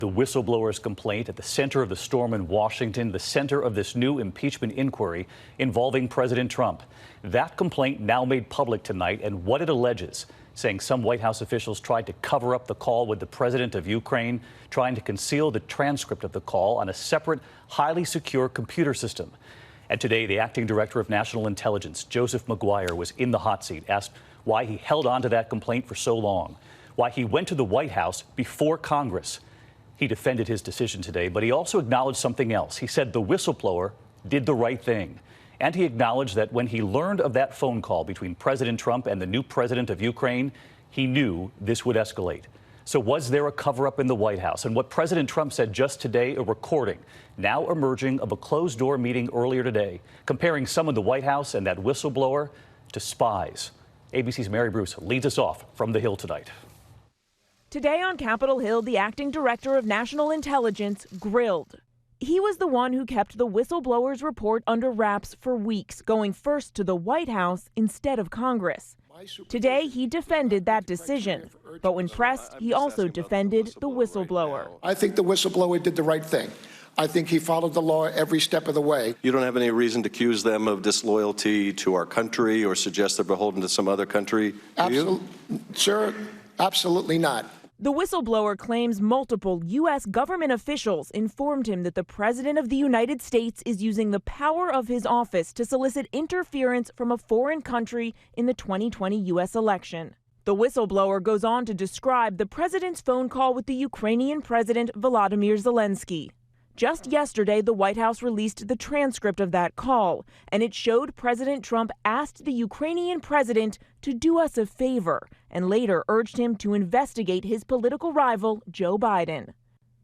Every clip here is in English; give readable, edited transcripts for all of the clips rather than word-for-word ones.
The whistleblower's complaint at the center of the storm in Washington, the center of this new impeachment inquiry involving President Trump. That complaint now made public tonight, and what it alleges, saying some White House officials tried to cover up the call with the president of Ukraine, trying to conceal the transcript of the call on a separate, highly secure computer system. And today, the acting director of national intelligence, Joseph Maguire, was in the hot seat, asked why he held on to that complaint for so long, why he went to the White House before Congress. He defended his decision today, but he also acknowledged something else. He said the whistleblower did the right thing. And he acknowledged that when he learned of that phone call between President Trump and the new president of Ukraine, he knew this would escalate. So was there a cover-up in the White House? And what President Trump said just today, a recording now emerging of a closed-door meeting earlier today, comparing some of the White House and that whistleblower to spies. ABC's Mary Bruce leads us off from the Hill tonight. Today on Capitol Hill, the acting director of national intelligence grilled. He was the one who kept the whistleblower's report under wraps for weeks, going first to the White House instead of Congress. Today, he defended that decision. But when pressed, he also defended the whistleblower. I think the whistleblower did the right thing. I think he followed the law every step of the way. You don't have any reason to accuse them of disloyalty to our country or suggest they're beholden to some other country, do you? Sir, absolutely not. The whistleblower claims multiple U.S. government officials informed him that the President of the United States is using the power of his office to solicit interference from a foreign country in the 2020 U.S. election. The whistleblower goes on to describe the president's phone call with the Ukrainian President Volodymyr Zelensky. Just yesterday, the White House released the transcript of that call, and it showed President Trump asked the Ukrainian president to do us a favor, and later urged him to investigate his political rival, Joe Biden.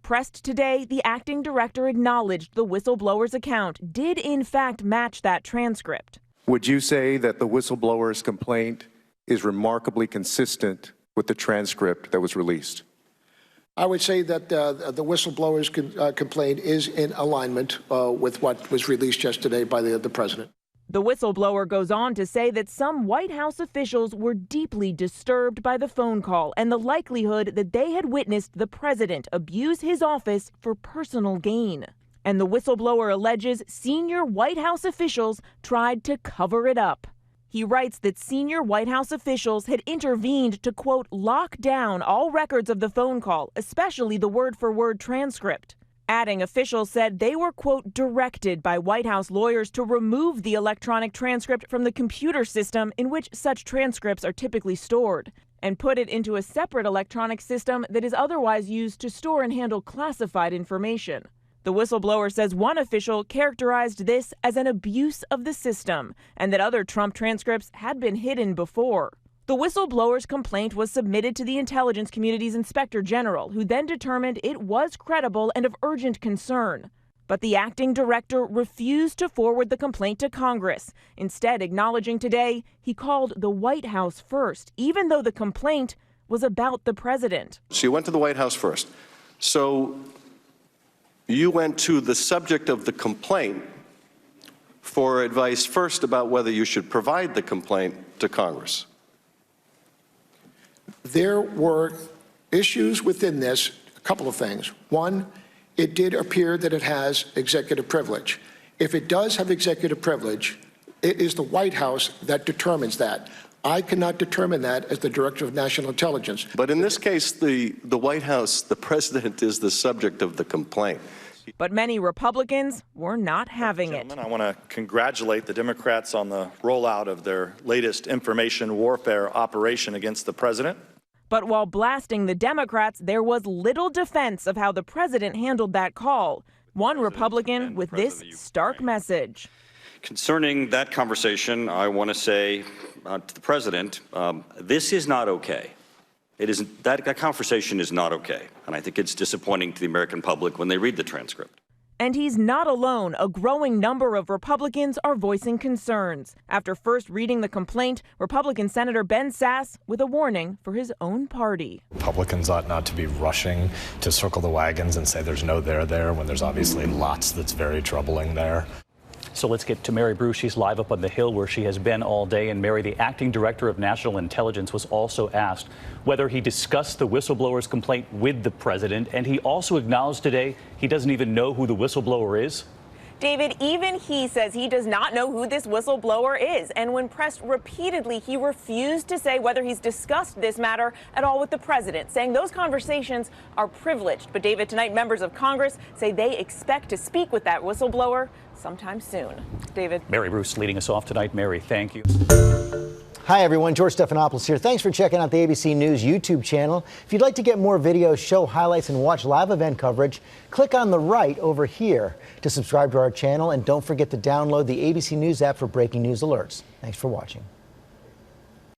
Pressed today, the acting director acknowledged the whistleblower's account did in fact match that transcript. Would you say that the whistleblower's complaint is remarkably consistent with the transcript that was released? I would say that the whistleblower's complaint is in alignment with what was released yesterday by the president. The whistleblower goes on to say that some White House officials were deeply disturbed by the phone call and the likelihood that they had witnessed the president abuse his office for personal gain. And the whistleblower alleges senior White House officials tried to cover it up. He writes that senior White House officials had intervened to, quote, lock down all records of the phone call, especially the word-for-word transcript. Adding, officials said they were, quote, directed by White House lawyers to remove the electronic transcript from the computer system in which such transcripts are typically stored, and put it into a separate electronic system that is otherwise used to store and handle classified information. The whistleblower says one official characterized this as an abuse of the system and that other Trump transcripts had been hidden before. The whistleblower's complaint was submitted to the intelligence community's inspector general, who then determined it was credible and of urgent concern. But the acting director refused to forward the complaint to Congress, instead acknowledging today he called the White House first, even though the complaint was about the president. So you went to the White House first. So you went to the subject of the complaint for advice first about whether you should provide the complaint to Congress. There were issues within this, a couple of things. One, it did appear that it has executive privilege. If it does have executive privilege, it is the White House that determines that. I cannot determine that as the Director of National Intelligence. But in this case, the White House, the president, is the subject of the complaint. But many Republicans were not having it. I want to congratulate the Democrats on the rollout of their latest information warfare operation against the president. But while blasting the Democrats, there was little defense of how the president handled that call. One Republican with this stark message. Concerning that conversation, I want to say to the president, this is not okay. That conversation is not okay. And I think it's disappointing to the American public when they read the transcript. And he's not alone. A growing number of Republicans are voicing concerns. After first reading the complaint, Republican Senator Ben Sasse with a warning for his own party. Republicans ought not to be rushing to circle the wagons and say there's no there when there's obviously lots that's very troubling there. So let's get to Mary Bruce. She's live up on the Hill where she has been all day. And Mary, the acting director of national intelligence, was also asked whether he discussed the whistleblower's complaint with the president. And he also acknowledged today he doesn't even know who the whistleblower is. David, even he says he does not know who this whistleblower is. And when pressed repeatedly, he refused to say whether he's discussed this matter at all with the president, saying those conversations are privileged. But David, tonight members of Congress say they expect to speak with that whistleblower sometime soon. David. Mary Bruce leading us off tonight. Mary, thank you. Hi, everyone. George Stephanopoulos here. Thanks for checking out the ABC News YouTube channel. If you'd like to get more videos, show highlights, and watch live event coverage, click on the right over here to subscribe to our channel. And don't forget to download the ABC News app for breaking news alerts. Thanks for watching.